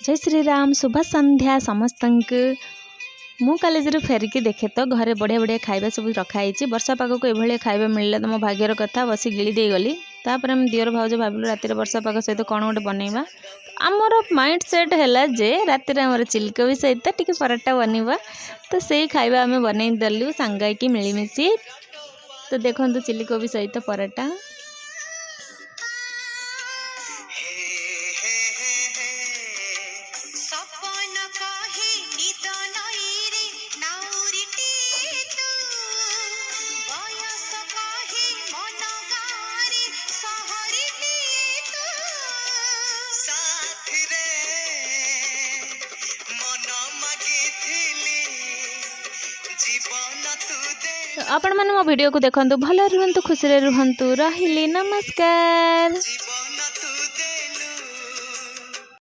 जय श्री राम शुभ संध्या समस्त मु कॉलेज फेरिकी देखे तो घरे बढ़िया बढ़िया खाଇବା सब रखाई वर्षा पाग को ये खाଇବା मिलला तो मो भाग्यर कथा बसी गिली दे गली तापर हम दियर भाज भाविलु रातिर वर्षा पाग सहित कौन गोटे बनइबा आमर माइंड सेट है जे रातिर आमर चिलकोबी सहित टिके पराठा बनइबा तो से खाଇବା आम बनई देलु सांगाई मिलमिशी तो देखो चिलकोबी सहित पराठा आपण मन मो वीडियो को देखंतु भले रुहंतु खुशी रे रुहंतु रहिली नमस्कार।